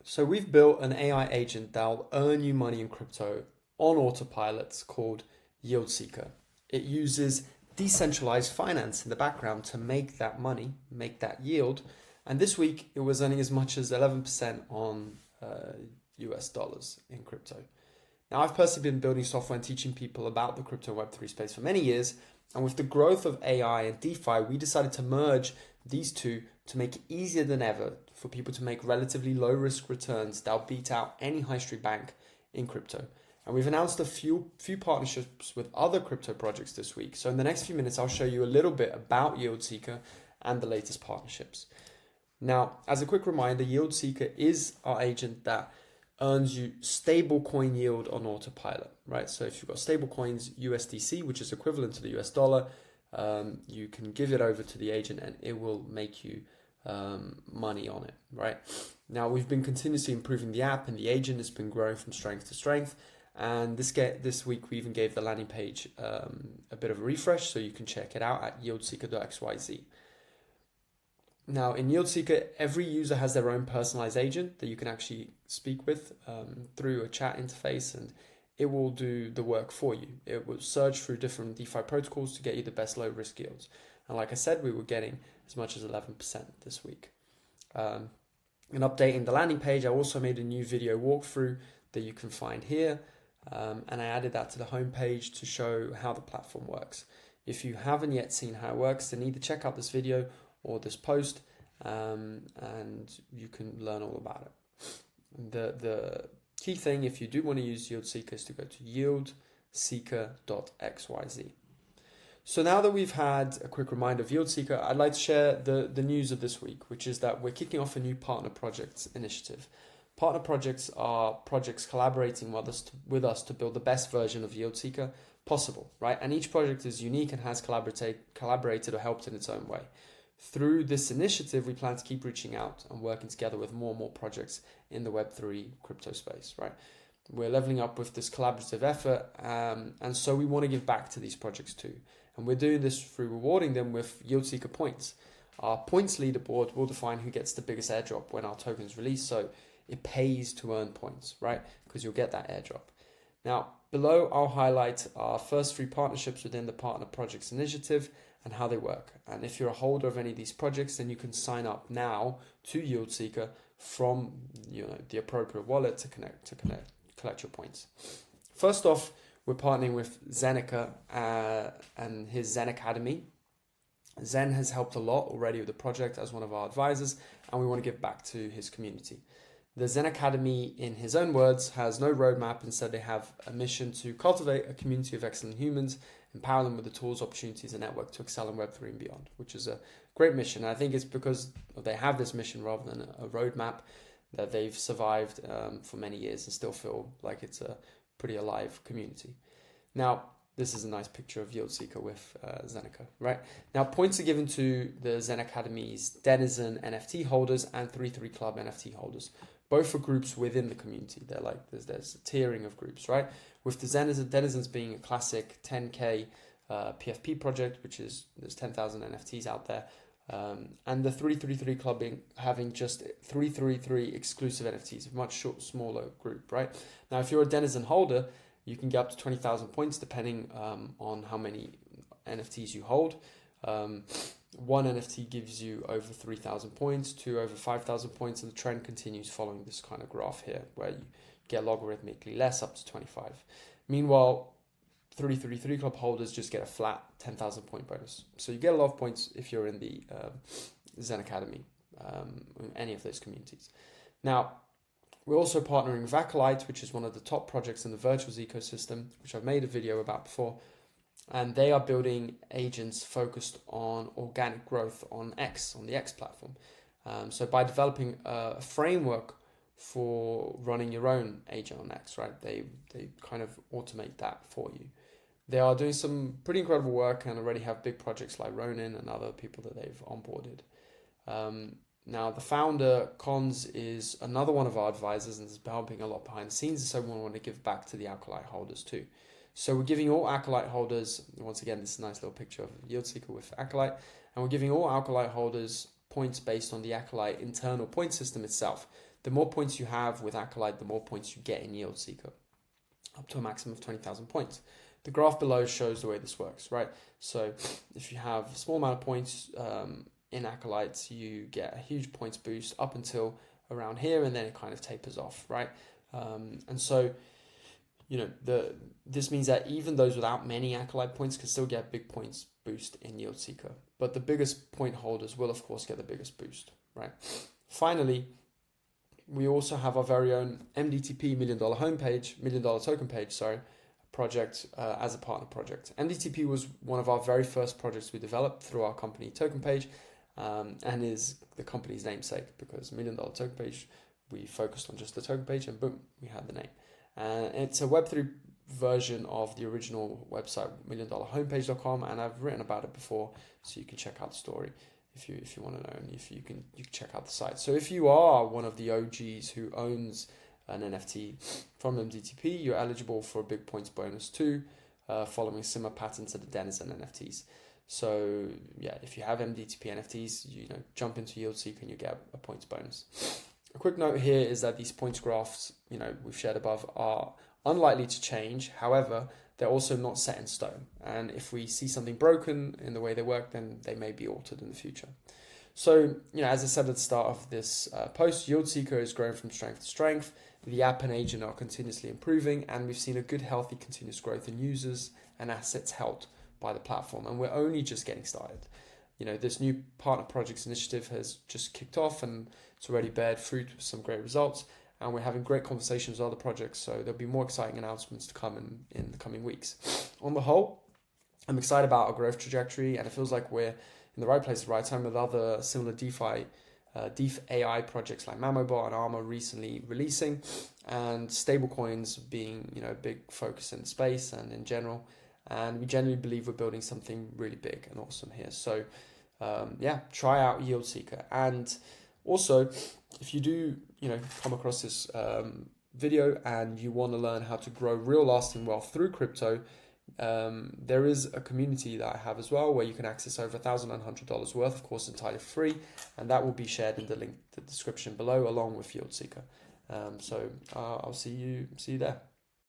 So we've built an AI agent that'll earn you money in crypto on autopilot called Yield Seeker. It uses decentralized finance in the background to make that money, make that yield. And this week it was earning as much as 11% on US dollars in crypto. Now, I've personally been building software and teaching people about the crypto Web3 space for many years. And with the growth of AI and DeFi, we decided to merge these two to make it easier than ever for people to make relatively low risk returns that'll beat out any high street bank in crypto. And we've announced a few partnerships with other crypto projects this week. So in the next few minutes, I'll show you a little bit about Yield Seeker and the latest partnerships. Now, as a quick reminder, Yield Seeker is our agent that earns you stablecoin yield on autopilot, right? So if you've got stablecoins, USDC, which is equivalent to the US dollar, you can give it over to the agent and it will make you money on it, right? Now, we've been continuously improving the app and the agent has been growing from strength to strength. And this week, we even gave the landing page a bit of a refresh, so you can check it out at yieldseeker.xyz. Now, in Yield Seeker, every user has their own personalized agent that you can actually speak with through a chat interface, and it will do the work for you. It will search through different DeFi protocols to get you the best low risk yields. And like I said, we were getting as much as 11% this week. In updating the landing page, I also made a new video walkthrough that you can find here. And I added that to the homepage to show how the platform works. If you haven't yet seen how it works, then either check out this video or this post, and you can learn all about it. The key thing, if you do want to use Yield Seeker, is to go to yieldseeker.xyz. So now that we've had a quick reminder of Yield Seeker, I'd like to share the news of this week, which is that we're kicking off a new partner projects initiative. Partner projects are projects collaborating with us to build the best version of Yield Seeker possible, right? And each project is unique and has collaborated or helped in its own way. Through this initiative, we plan to keep reaching out and working together with more and more projects in the Web3 crypto space, right? We're leveling up with this collaborative effort, and so we want to give back to these projects too. And we're doing this through rewarding them with Yield Seeker points. Our points leaderboard will define who gets the biggest airdrop when our token is released, so it pays to earn points, right? Because you'll get that airdrop. Now, below I'll highlight our first 3 partnerships within the Partner Projects Initiative and how they work. And if you're a holder of any of these projects, then you can sign up now to Yield Seeker from the appropriate wallet to collect your points. First off, we're partnering with Zeneca and his Zen Academy. Zen has helped a lot already with the project as one of our advisors, and we want to give back to his community. The Zen Academy, in his own words, has no roadmap. Instead, they have a mission to cultivate a community of excellent humans, empower them with the tools, opportunities, and network to excel in Web3 and beyond, which is a great mission. And I think it's because they have this mission rather than a roadmap that they've survived for many years and still feel like it's a pretty alive community. Now, this is a nice picture of Yield Seeker with Zeneca, right? Now, points are given to the Zen Academy's Denizen NFT holders and 33 Club NFT holders, both for groups within the community. They're like, there's a tiering of groups, right? With the Denizens being a classic 10K PFP project, which is, there's 10,000 NFTs out there. And the 333 Club having just 333 exclusive NFTs, a much smaller group, right? Now, if you're a Denizen holder, you can get up to 20,000 points depending on how many NFTs you hold. One NFT gives you over 3,000 points, 2 over 5,000 points, and the trend continues following this kind of graph here, where you get logarithmically less up to 25. Meanwhile, 333 Club holders just get a flat 10,000 point bonus. So you get a lot of points if you're in the Zen Academy, in any of those communities. Now, we're also partnering with Acolyte, which is one of the top projects in the Virtuals ecosystem, which I've made a video about before. And they are building agents focused on organic growth on the X platform. So by developing a framework for running your own agent on X, right? They kind of automate that for you. They are doing some pretty incredible work and already have big projects like Ronin and other people that they've onboarded. Now, the founder, Cons, is another one of our advisors and is helping a lot behind the scenes. So we want to give back to the Acolyte holders too. So we're giving all Acolyte holders, once again, this is a nice little picture of Yield Seeker with Acolyte, and we're giving all Acolyte holders points based on the Acolyte internal point system itself. the more points you have with Acolyte, the more points you get in Yield Seeker, up to a maximum of 20,000 points. The graph below shows the way this works, right? So if you have a small amount of points in Acolytes, you get a huge points boost up until around here, and then it kind of tapers off, right? And so, this means that even those without many Acolyte points can still get a big points boost in Yield Seeker. But the biggest point holders will, of course, get the biggest boost, right? Finally, we also have our very own MDTP $1 million homepage, $1 million token page, project as a partner project. MDTP was one of our very first projects we developed through our company token page, and is the company's namesake, because $1 million token page, we focused on just the token page, and boom, we had the name. It's a Web3 version of the original website, $1millionhomepage.com, and I've written about it before, so you can check out the story if you want to know, and if you can check out the site. So if you are one of the OGs who owns an NFT from MDTP, you're eligible for a big points bonus too, following a similar pattern to the Denizen NFTs. So yeah, if you have MDTP NFTs, jump into Yield Seeker and you get a points bonus. A quick note here is that these points graphs, we've shared above, are unlikely to change. However, they're also not set in stone. And if we see something broken in the way they work, then they may be altered in the future. So, as I said at the start of this post, Yield Seeker is growing from strength to strength. The app and agent are continuously improving, and we've seen a good, healthy, continuous growth in users and assets held by the platform. And we're only just getting started. This new partner projects initiative has just kicked off, and it's already bared fruit with some great results. And we're having great conversations with other projects, so there'll be more exciting announcements to come in the coming weeks. On the whole, I'm excited about our growth trajectory, and it feels like we're in the right place at the right time, with other similar DeFi AI projects like Mamobot and Armor recently releasing, and stablecoins being a big focus in the space and in general. And we genuinely believe we're building something really big and awesome here. So try out Yield Seeker. And also, if you do come across this video and you want to learn how to grow real lasting wealth through crypto, there is a community that I have as well, where you can access over $1,100 worth, of course, entirely free, and that will be shared in the link, the description below, along with Yield Seeker. So I'll see you there.